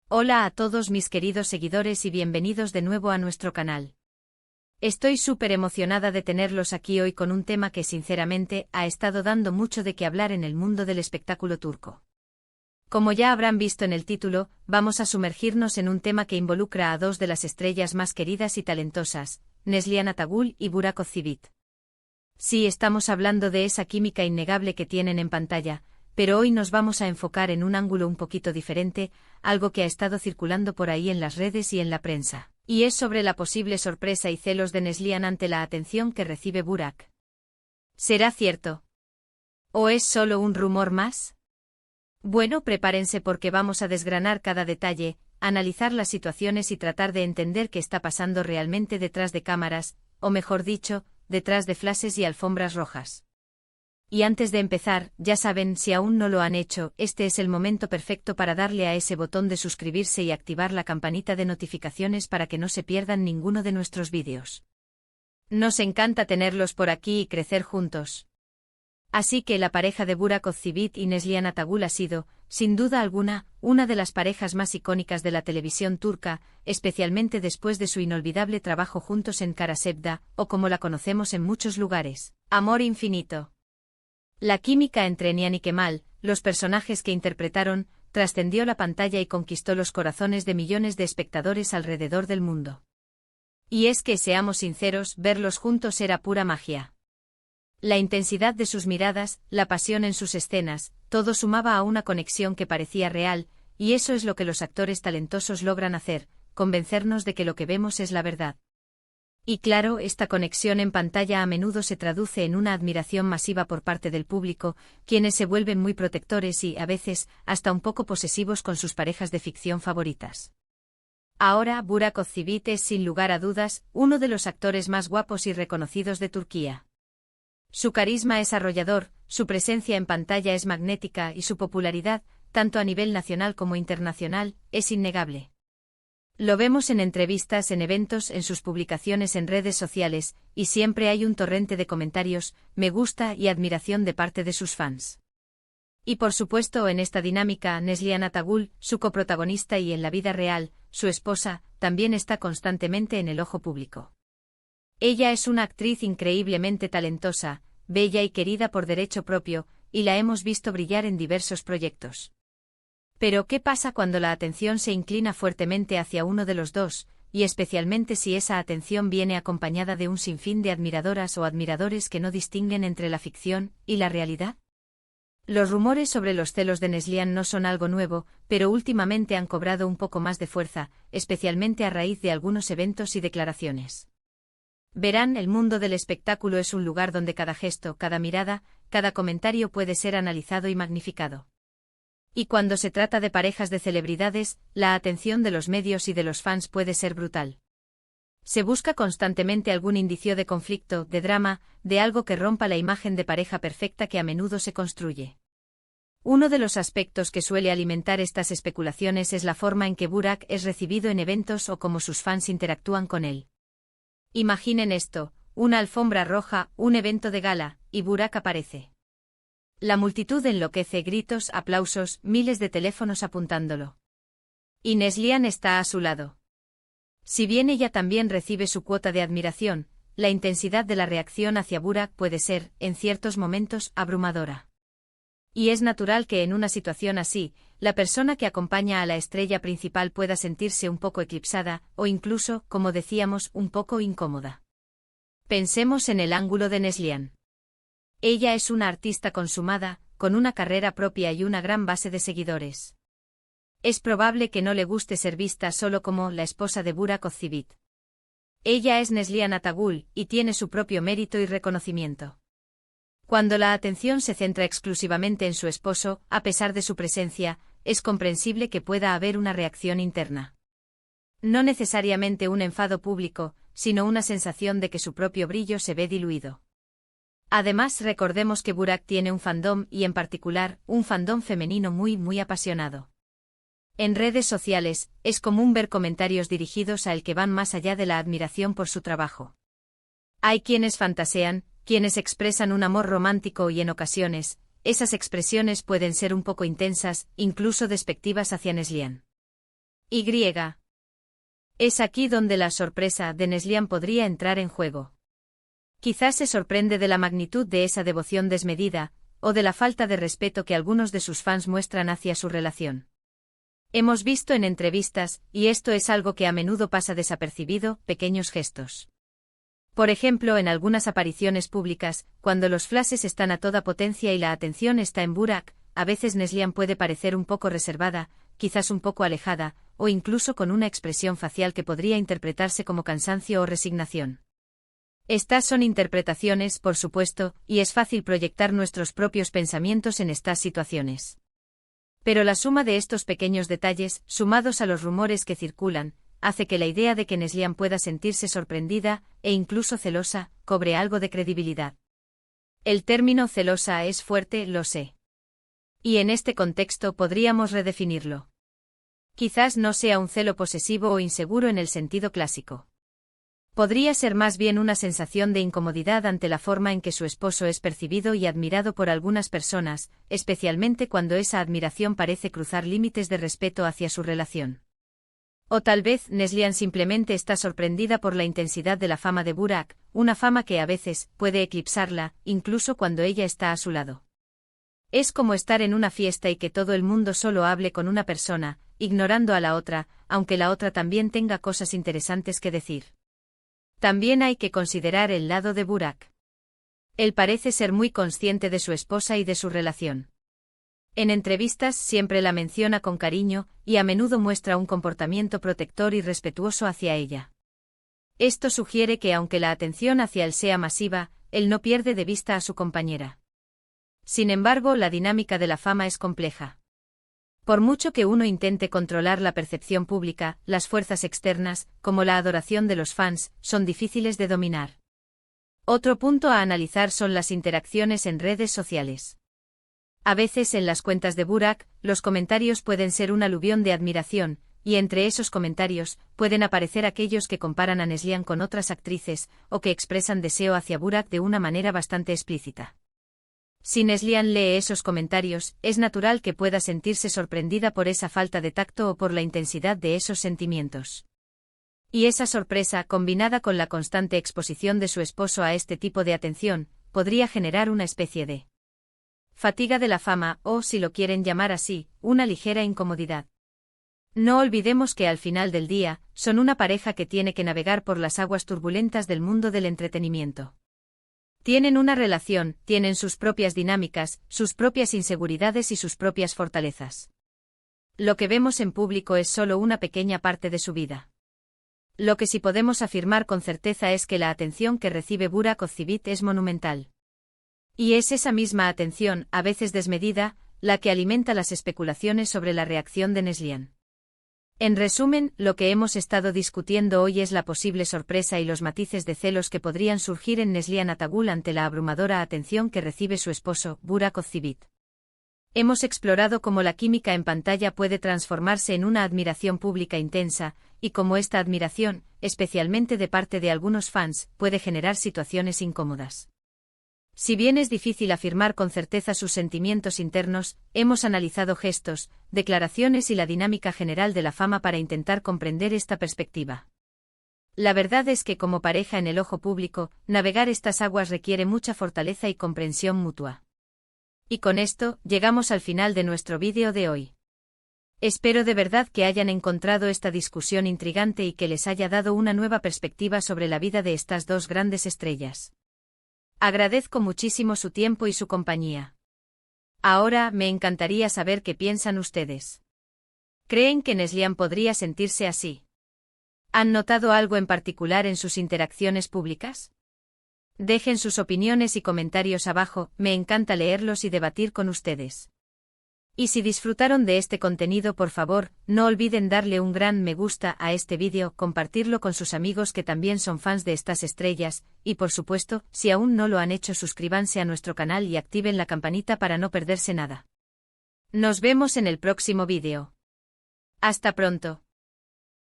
Hola a todos mis queridos seguidores y bienvenidos de nuevo a nuestro canal. Estoy súper emocionada de tenerlos aquí hoy con un tema que sinceramente ha estado dando mucho de qué hablar en el mundo del espectáculo turco. Como ya habrán visto en el título, vamos a sumergirnos en un tema que involucra a dos de las estrellas más queridas y talentosas, Neslihan Atagul y Burak Özçivit. Sí, estamos hablando de esa química innegable que tienen en pantalla, pero hoy nos vamos a enfocar en un ángulo un poquito diferente, algo que ha estado circulando por ahí en las redes y en la prensa, y es sobre la posible sorpresa y celos de Neslihan ante la atención que recibe Burak. ¿Será cierto? ¿O es solo un rumor más? Bueno, prepárense porque vamos a desgranar cada detalle, analizar las situaciones y tratar de entender qué está pasando realmente detrás de cámaras, o mejor dicho, detrás de flashes y alfombras rojas. Y antes de empezar, ya saben, si aún no lo han hecho, este es el momento perfecto para darle a ese botón de suscribirse y activar la campanita de notificaciones para que no se pierdan ninguno de nuestros vídeos. Nos encanta tenerlos por aquí y crecer juntos. Así que la pareja de Burak Özçivit y Neslihan Atagul ha sido, sin duda alguna, una de las parejas más icónicas de la televisión turca, especialmente después de su inolvidable trabajo juntos en Kara Sevda, o como la conocemos en muchos lugares, Amor Infinito. La química entre Nihan y Kemal, los personajes que interpretaron, trascendió la pantalla y conquistó los corazones de millones de espectadores alrededor del mundo. Y es que, seamos sinceros, verlos juntos era pura magia. La intensidad de sus miradas, la pasión en sus escenas, todo sumaba a una conexión que parecía real, y eso es lo que los actores talentosos logran hacer, convencernos de que lo que vemos es la verdad. Y claro, esta conexión en pantalla a menudo se traduce en una admiración masiva por parte del público, quienes se vuelven muy protectores y, a veces, hasta un poco posesivos con sus parejas de ficción favoritas. Ahora, Burak Özçivit es, sin lugar a dudas, uno de los actores más guapos y reconocidos de Turquía. Su carisma es arrollador, su presencia en pantalla es magnética y su popularidad, tanto a nivel nacional como internacional, es innegable. Lo vemos en entrevistas, en eventos, en sus publicaciones en redes sociales, y siempre hay un torrente de comentarios, me gusta y admiración de parte de sus fans. Y por supuesto en esta dinámica, Neslihan Atagul, su coprotagonista y en la vida real, su esposa, también está constantemente en el ojo público. Ella es una actriz increíblemente talentosa, bella y querida por derecho propio, y la hemos visto brillar en diversos proyectos. Pero ¿qué pasa cuando la atención se inclina fuertemente hacia uno de los dos, y especialmente si esa atención viene acompañada de un sinfín de admiradoras o admiradores que no distinguen entre la ficción y la realidad? Los rumores sobre los celos de Neslihan no son algo nuevo, pero últimamente han cobrado un poco más de fuerza, especialmente a raíz de algunos eventos y declaraciones. Verán, el mundo del espectáculo es un lugar donde cada gesto, cada mirada, cada comentario puede ser analizado y magnificado. Y cuando se trata de parejas de celebridades, la atención de los medios y de los fans puede ser brutal. Se busca constantemente algún indicio de conflicto, de drama, de algo que rompa la imagen de pareja perfecta que a menudo se construye. Uno de los aspectos que suele alimentar estas especulaciones es la forma en que Burak es recibido en eventos o cómo sus fans interactúan con él. Imaginen esto, una alfombra roja, un evento de gala, y Burak aparece. La multitud enloquece, gritos, aplausos, miles de teléfonos apuntándolo. Y Neslihan está a su lado. Si bien ella también recibe su cuota de admiración, la intensidad de la reacción hacia Burak puede ser, en ciertos momentos, abrumadora. Y es natural que en una situación así, la persona que acompaña a la estrella principal pueda sentirse un poco eclipsada, o incluso, como decíamos, un poco incómoda. Pensemos en el ángulo de Neslihan. Ella es una artista consumada, con una carrera propia y una gran base de seguidores. Es probable que no le guste ser vista solo como la esposa de Burak Özçivit. Ella es Neslihan Atagul, y tiene su propio mérito y reconocimiento. Cuando la atención se centra exclusivamente en su esposo, a pesar de su presencia, es comprensible que pueda haber una reacción interna. No necesariamente un enfado público, sino una sensación de que su propio brillo se ve diluido. Además, recordemos que Burak tiene un fandom y, en particular, un fandom femenino muy apasionado. En redes sociales, es común ver comentarios dirigidos a él que van más allá de la admiración por su trabajo. Hay quienes fantasean, quienes expresan un amor romántico y en ocasiones, esas expresiones pueden ser un poco intensas, incluso despectivas hacia Neslihan. Y. Es aquí donde la sorpresa de Neslihan podría entrar en juego. Quizás se sorprende de la magnitud de esa devoción desmedida, o de la falta de respeto que algunos de sus fans muestran hacia su relación. Hemos visto en entrevistas, y esto es algo que a menudo pasa desapercibido, pequeños gestos. Por ejemplo, en algunas apariciones públicas, cuando los flashes están a toda potencia y la atención está en Burak, a veces Neslihan puede parecer un poco reservada, quizás un poco alejada, o incluso con una expresión facial que podría interpretarse como cansancio o resignación. Estas son interpretaciones, por supuesto, y es fácil proyectar nuestros propios pensamientos en estas situaciones. Pero la suma de estos pequeños detalles, sumados a los rumores que circulan, hace que la idea de que Neslihan pueda sentirse sorprendida, e incluso celosa, cobre algo de credibilidad. El término celosa es fuerte, lo sé. Y en este contexto podríamos redefinirlo. Quizás no sea un celo posesivo o inseguro en el sentido clásico. Podría ser más bien una sensación de incomodidad ante la forma en que su esposo es percibido y admirado por algunas personas, especialmente cuando esa admiración parece cruzar límites de respeto hacia su relación. O tal vez Neslihan simplemente está sorprendida por la intensidad de la fama de Burak, una fama que a veces puede eclipsarla, incluso cuando ella está a su lado. Es como estar en una fiesta y que todo el mundo solo hable con una persona, ignorando a la otra, aunque la otra también tenga cosas interesantes que decir. También hay que considerar el lado de Burak. Él parece ser muy consciente de su esposa y de su relación. En entrevistas siempre la menciona con cariño, y a menudo muestra un comportamiento protector y respetuoso hacia ella. Esto sugiere que aunque la atención hacia él sea masiva, él no pierde de vista a su compañera. Sin embargo, la dinámica de la fama es compleja. Por mucho que uno intente controlar la percepción pública, las fuerzas externas, como la adoración de los fans, son difíciles de dominar. Otro punto a analizar son las interacciones en redes sociales. A veces en las cuentas de Burak, los comentarios pueden ser un aluvión de admiración, y entre esos comentarios, pueden aparecer aquellos que comparan a Neslihan con otras actrices, o que expresan deseo hacia Burak de una manera bastante explícita. Si Neslihan lee esos comentarios, es natural que pueda sentirse sorprendida por esa falta de tacto o por la intensidad de esos sentimientos. Y esa sorpresa, combinada con la constante exposición de su esposo a este tipo de atención, podría generar una especie de fatiga de la fama, o, si lo quieren llamar así, una ligera incomodidad. No olvidemos que al final del día, son una pareja que tiene que navegar por las aguas turbulentas del mundo del entretenimiento. Tienen una relación, tienen sus propias dinámicas, sus propias inseguridades y sus propias fortalezas. Lo que vemos en público es solo una pequeña parte de su vida. Lo que sí podemos afirmar con certeza es que la atención que recibe Burak Ozceğit es monumental. Y es esa misma atención, a veces desmedida, la que alimenta las especulaciones sobre la reacción de Neslihan. En resumen, lo que hemos estado discutiendo hoy es la posible sorpresa y los matices de celos que podrían surgir en Neslihan Atagül ante la abrumadora atención que recibe su esposo, Burak Ozceğit. Hemos explorado cómo la química en pantalla puede transformarse en una admiración pública intensa, y cómo esta admiración, especialmente de parte de algunos fans, puede generar situaciones incómodas. Si bien es difícil afirmar con certeza sus sentimientos internos, hemos analizado gestos, declaraciones y la dinámica general de la fama para intentar comprender esta perspectiva. La verdad es que como pareja en el ojo público, navegar estas aguas requiere mucha fortaleza y comprensión mutua. Y con esto, llegamos al final de nuestro vídeo de hoy. Espero de verdad que hayan encontrado esta discusión intrigante y que les haya dado una nueva perspectiva sobre la vida de estas dos grandes estrellas. Agradezco muchísimo su tiempo y su compañía. Ahora, me encantaría saber qué piensan ustedes. ¿Creen que Neslihan podría sentirse así? ¿Han notado algo en particular en sus interacciones públicas? Dejen sus opiniones y comentarios abajo, me encanta leerlos y debatir con ustedes. Y si disfrutaron de este contenido, por favor, no olviden darle un gran me gusta a este vídeo, compartirlo con sus amigos que también son fans de estas estrellas, y por supuesto, si aún no lo han hecho, suscríbanse a nuestro canal y activen la campanita para no perderse nada. Nos vemos en el próximo vídeo. Hasta pronto.